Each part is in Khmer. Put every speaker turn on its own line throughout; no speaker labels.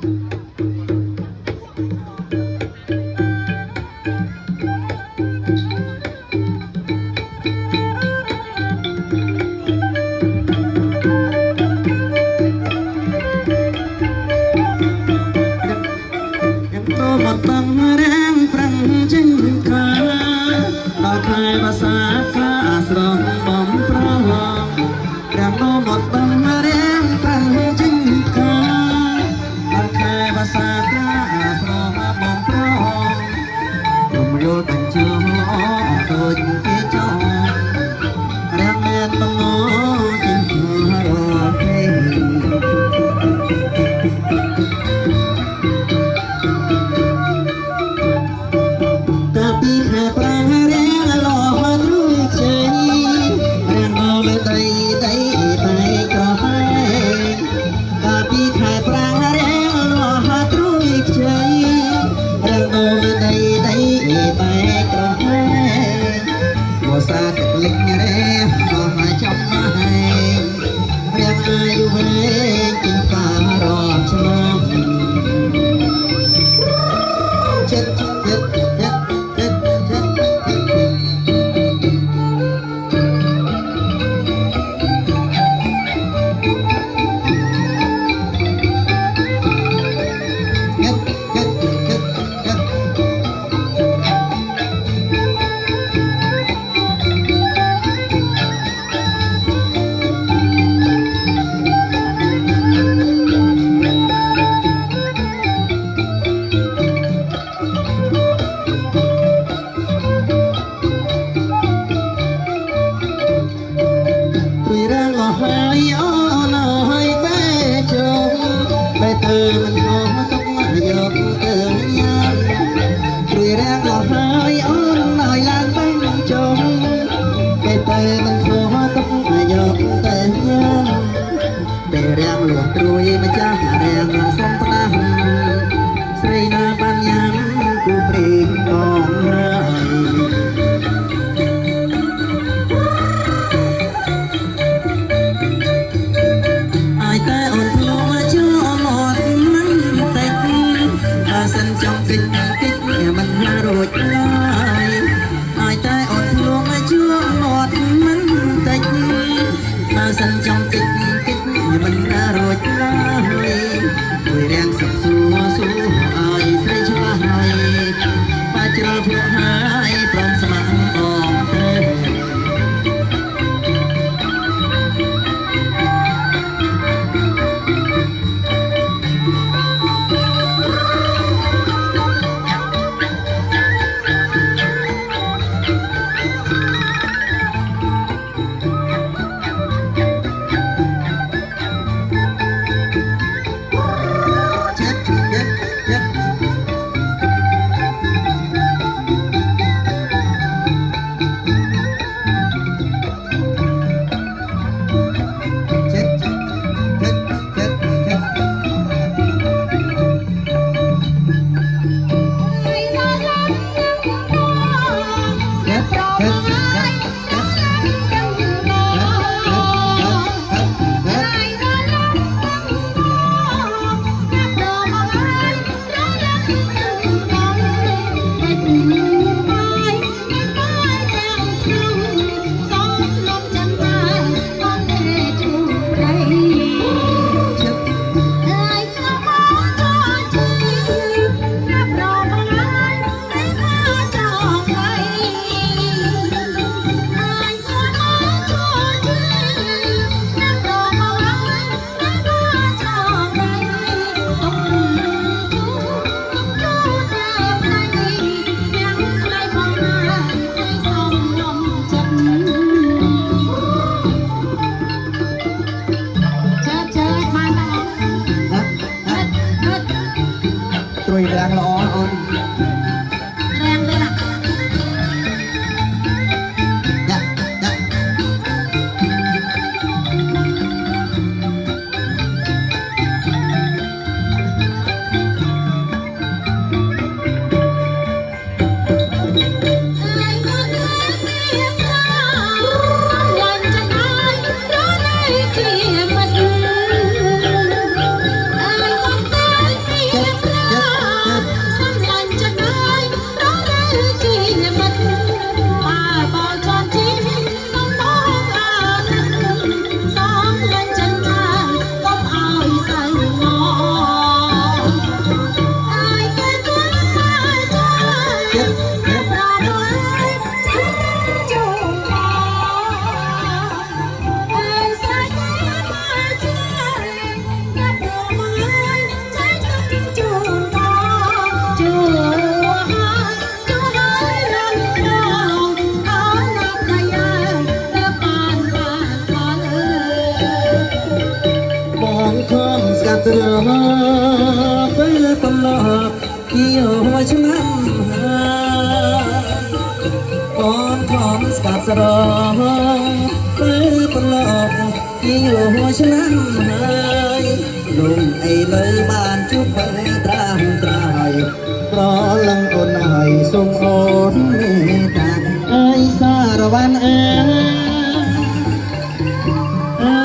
một tầng đang prang trên cá đào khai và xa xa sông bóng prang đang có một tầng đang prang trên cá đào khai và xa xa sông bóng prang cùng vô tình chưa tôi kia cho đang nghe tông ngó trên cửa tapi perang reng lo tru chơi reng lo le tay tay tay cho hai tapi perang reng lo tru chơi reng lo le tay tay tay cho hai mùa xa lịch reng lo hai trong hai reng ai về tình ta rò cho chết chết mình có tóc dọc tường nhau người đang ngồi hơi ôm nồi lan bánh trông về tề mình có tóc dọc tường nhau để đang luộc đuôi mà cha đang xong ta xây na ban nhắn của bình còn ai ta ôn lo cho một sân trong kinh kích nhà mình ra rồi lại ai ta ổn luôn chưa một mắn tách sân trong kinh kích nhà mình ra rồi lại người đang sập xua xua ai sẽ cho hai ba chờ phụ hai trong sân còn thế chết ពេលកន្លប់ពីមួយឆ្នាំកូនខំស្កាត់ស្រងពេលកន្លប់ពីមួយឆ្នាំហើយលោកអីលើបានជួបពេលត្រាំត្រៃប្រលឹងអូនហើយសូមអូនមេត្តាអើយសារវ៉ាន់អើ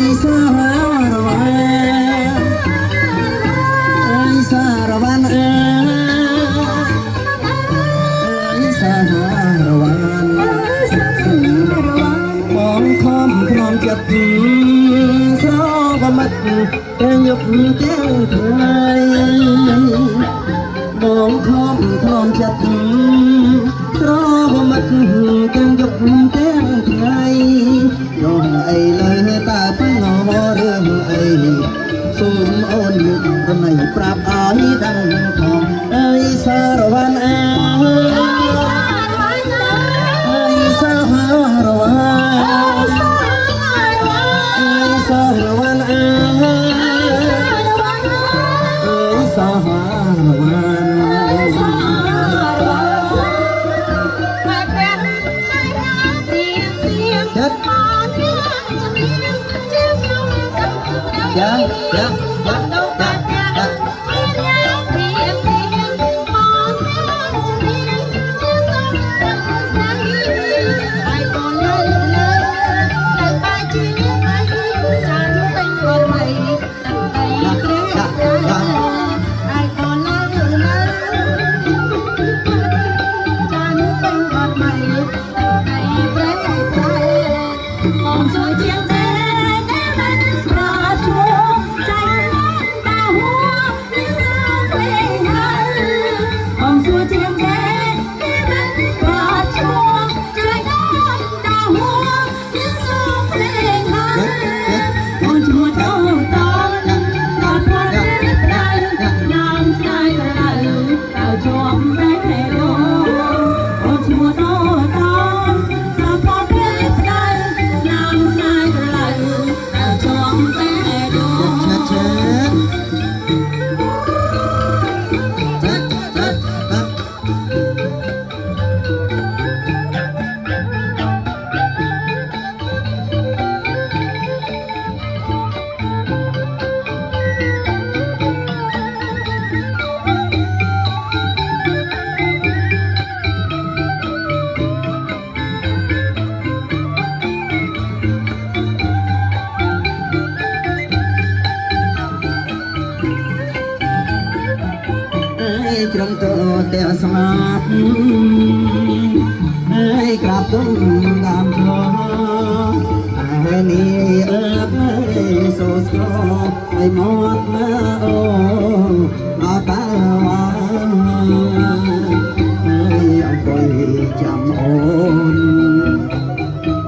យសារវ៉ាន់អើយសារវ៉ាន់អើយសារវ៉ាន់បងខំព្រមចិត្តស្រវមិត្តទាំងយប់ទាំងថ្ងៃបងខំព្រមចិត្តស្រវមិត្តទាំងយប់ទាំងថ្ងៃនោះអីលើតើបងរឿងអីសូមអូនយុទ្ធន័យប្រាប់ឲ្យដឹងផងអើយសារវ៉ាន់អើយសារវ៉ាន់សារវ៉ាន់អើយសារវ៉ាន់Yeah, yeah,ត្រង់ទៅតែស្មាតហើយក្រាបទុំតាមធម៌ហើយនេះអើយសូស្គរឲ្យមកណាអូអត់តាហើយអង្គុយចាំអូន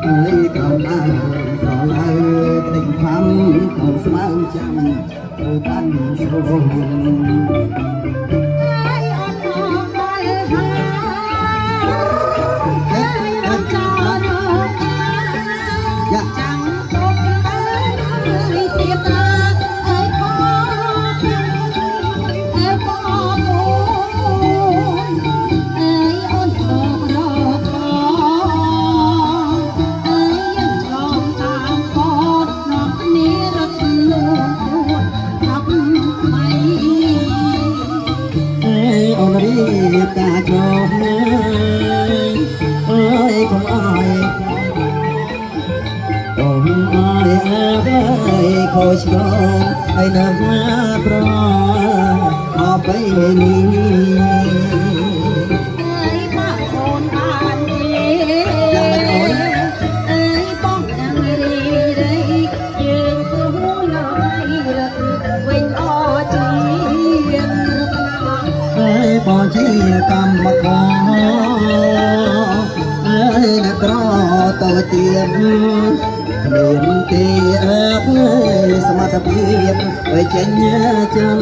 ហើយក្រោមដើមស្រឡាយទឹកផាំក្នុងស្មៅចាំទៅបានស្រួលតាចោលអើយកុំអើយកុំអើយអើយខូចឆ្លងឲ្យនៅណាប្រអបបីនេះបងជាកម្មករអើយអ្នកក្រទៅទៀតគ្មានទេអើយសមត្ថភាពឲ្យចេញចាំ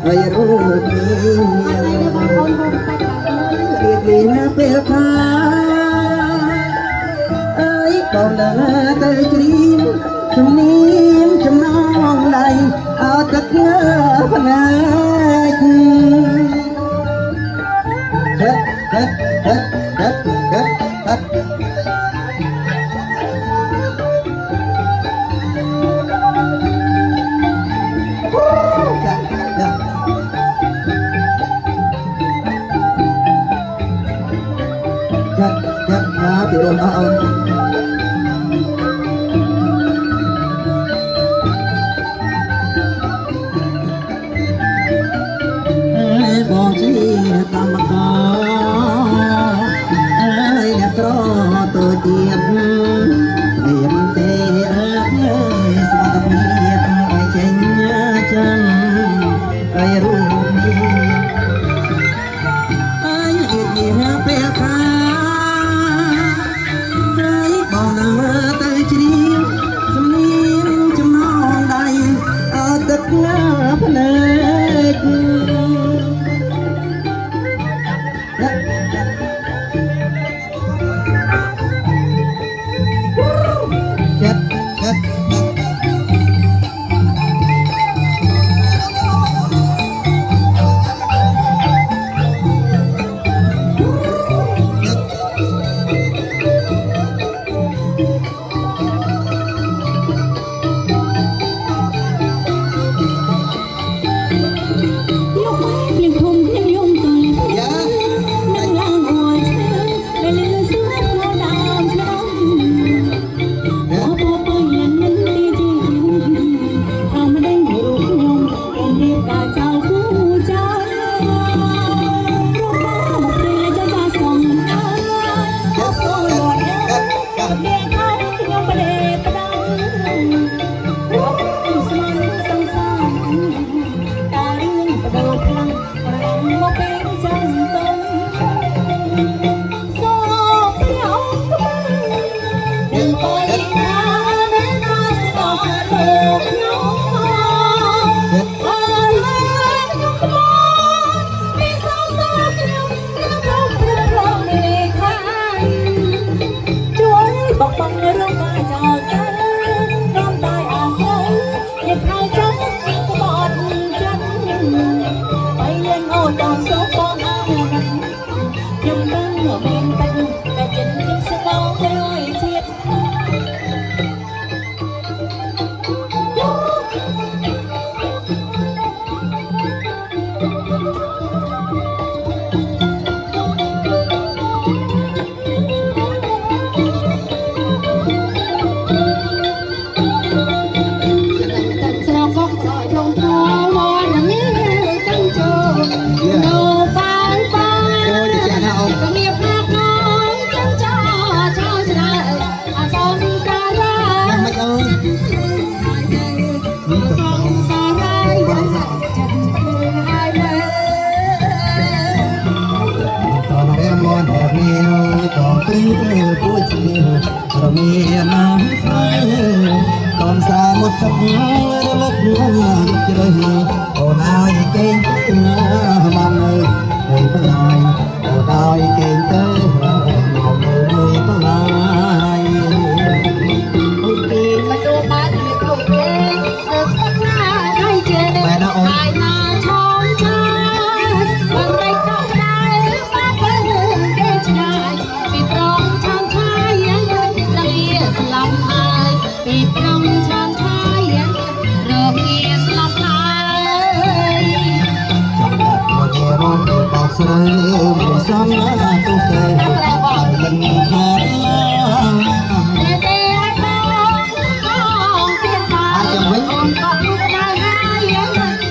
ឲ្យរូបនេះរៀបលីណាពេលខាអើយបងដើរទៅជ្រៀងជំនាញចំណងដៃអត់ ណែពីរំអោនបងជាកម្មករអើយអ្នកក្រទៅទៀតមានទេអើយសមត្ថភាពឲ្យចេញចឹងឲ្យរួមមានអើយនេះពេលខាបងនឹងមើលទៅជ្រាបសំនៀងចំណងដៃអើទឹកណាភ្នែកកំសាមុតទឹករលឹកជ្រៅអូនឲ្យគេងទៅណាមកនៅមួយបន្លាយអូនឲ្យគេងទៅមកនៅមួយបន្លាយអូនគេមកดูបានមានគ្រប់គេស្គាល់ណាឲ្យជេបែរណាអូនហើយណាឈងចាមិនរៃចង់ដែរមកទៅគេឆ្ងាយពីប្រងឆានឆាយលាស្លាប់ហើយពីប្រងឆានឆាយរកងារស្លាប់ហើយចាំដាក់មកគេមកបោកស្រីមិនសំណាទុកទេមិនខាតទេបងទៀតបានអាចវិញអូនក៏លោកដែរហើយ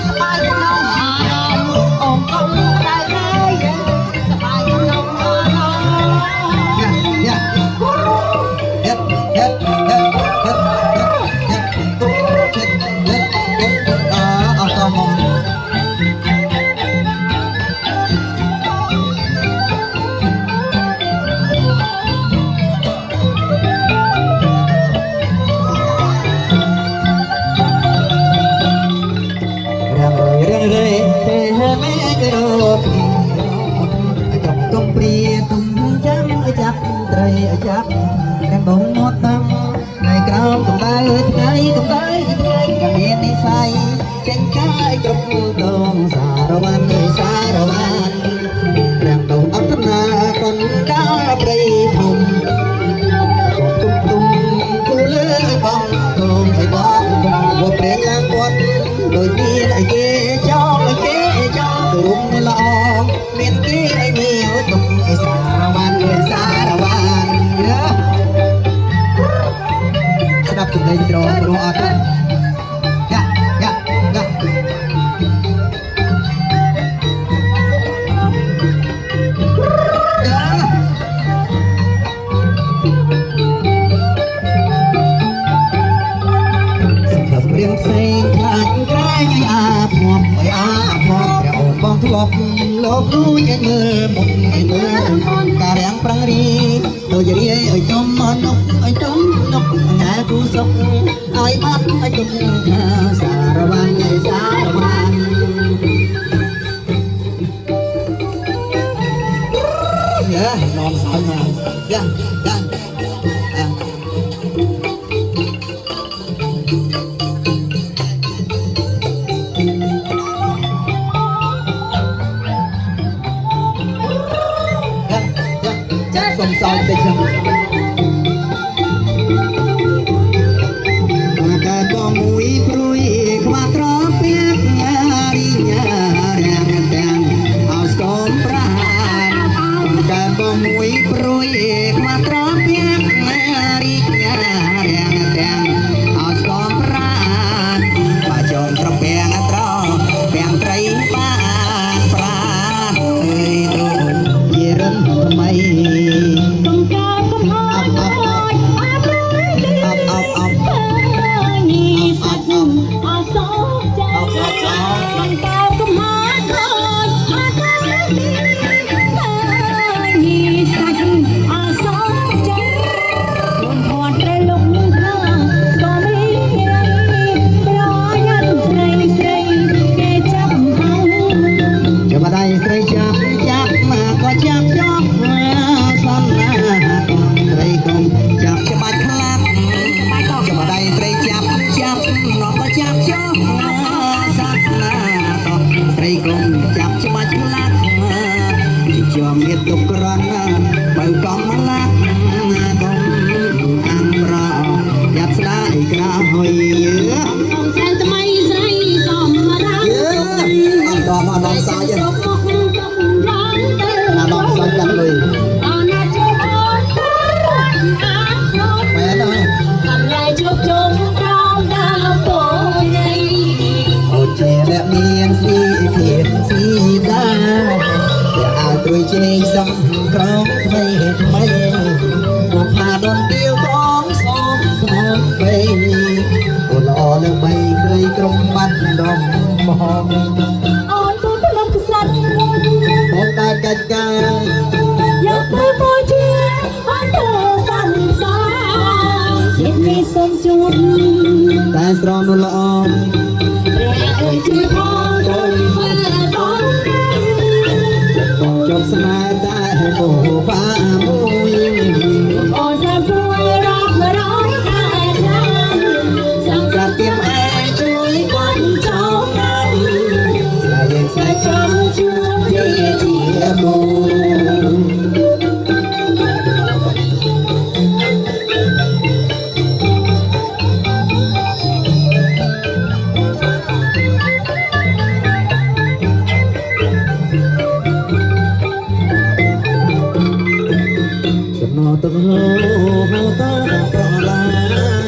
សบายក្នុងអារម្មណ៍អូនក៏លោកដែរហើយសบายក្នុងអារម្មណ៍យ៉ា វ័នសារវ័នរាំងដងអត្តនាកណ្ដាលព្រៃធំទុំគូលើបងកងឲ្យបងវព្រេងឡើងគាត់ដូចមានអីគេចោលអីគេចោលរុំល្អមានគេអីមានទុំឯសារវ័នសារវ័នស្ដាប់ចំណេញត្រង់ព្រោះអត់យ៉ាយ៉ាយ៉ារៀងផ្សេងខ្លាចក្រែងអាភ័ព្វឲ្យអាភ័ព្វព្រះអង្គបងធ្លាប់លោកលួចឲ្យមើលមុខឲ្យមើលការរាំងប្រឹងរីដូចរាយឲ្យចំមកនុកឲ្យចំនុកងែគូសុកឲ្យបាត់ឲ្យទុកថាសារវ័នឲ្យសារវ័នយ៉ានំស្អីមកយ៉ាយ៉ាសុំសោយតិចចឹងកាកមួយព្រួយខ្វាត្រពាក់ញារីញារាំងទាំងអោស្គមប្រាកាកមួយព្រួយខ្វាត្រពាក់ញារីញារាំងទាំងអោស្គមប្រាបាចងត្រពាំងត្រពាំងត្រីបានប្រាអើយទៅជារឹងថ្មីចាប់ច្បាច់ខ្លាត់ជាប់មានទុកក្រន់បើកងមកឡាក់កងអាំរ៉ាយ៉ាត់ស្ដាយក្រោយអង្គសែនថ្មីស្រីសំរាមអត់ដល់មកដល់សាយទេណាដល់សាយកាត់លុយអណាជួបអូនមែនហើយកំឡៃជួបជុំក្រោមដើមពោញីអូជាអ្នកមានស្រីស៊ីដាតែឲ្យត្រួយជេរសំក្រងថ្មីថ្មីមកផាដនទៀវបងសំសំពេអូនល្អលើបីក្រីក្រុមបាត់ដងមកអូនទូលំខ្សាត់បងតែកាច់ការយកទៅមកជាអត់ទៅកាន់សាជាតិនេះសូមជួបតែស្រងនោះល្អព្រះជួយបងដោយចប់ស្នេហ៍តែពោបាមួយអូនសាព្រួយរកមករកតែចាំសំរាប់ទៀមឯងជួយគាត់ចូលกันតែយើងស្នេហ៍ចាំជួបជាមួយទឹកហូរតប្រឡា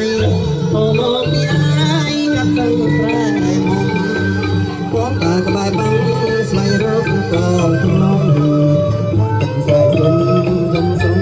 យអូមកពីអាយកាត់ទៅស្រែមកបងតាក្បែរបងស្វែងរកកូនក្នុងទឹកស្រែសុំចំសុំ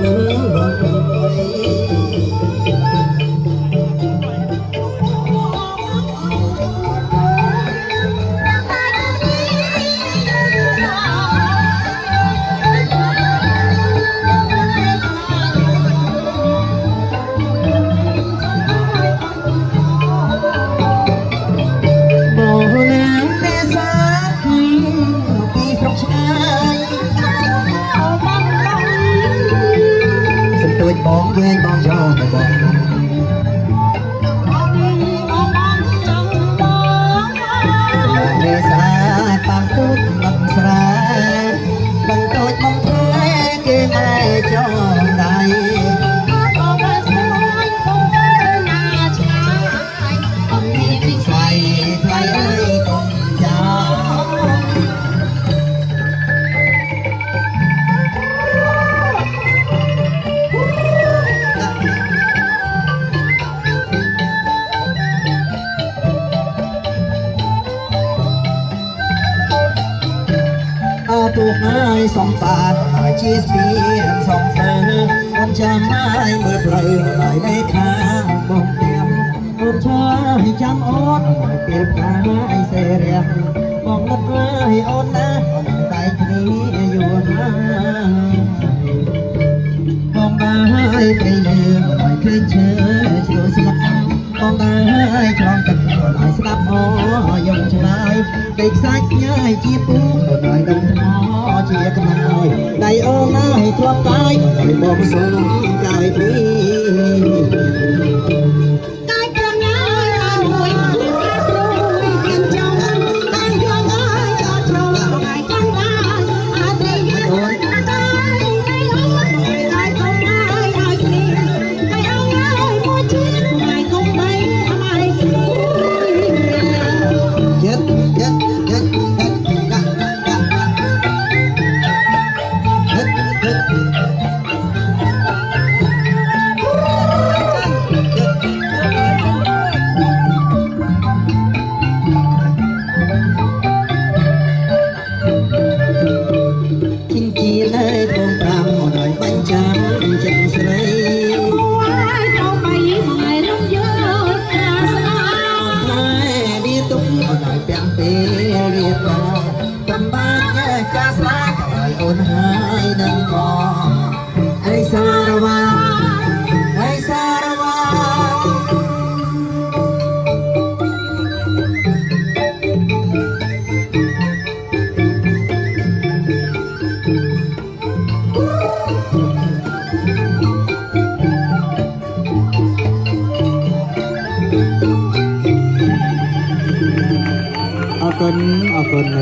បងបងវែងបងយកទៅបងនេសាប៉ាំពុក tu hai song tàn hai chia biển song phơ con cha mai mưa play lại đây khang bông tiêm ôm cho chăm ốt tiệp hai xe rèm mong đất ơi ôn na tay kiaอยู่มามองได้ไปเลยไม่เคยเจอเชื่อสลับมองได้คลองกันหน่อยสลับหอยงชายเด็กสายง่ายจีปูหน่อยดงหอเชียกันหน่อยได้โอ้หน้าให้ทั่วกายไม่บอกสมกายพี่ chết chết chết chết chết chết chính chị lấy con tram một đời bánh tráng chân sấy đi tung một đời bèn tê liệt ra cầm bát nhẹ cha xa đời ôn hai đừng có ai xa đâu mà ai xa đâu mà ở kênh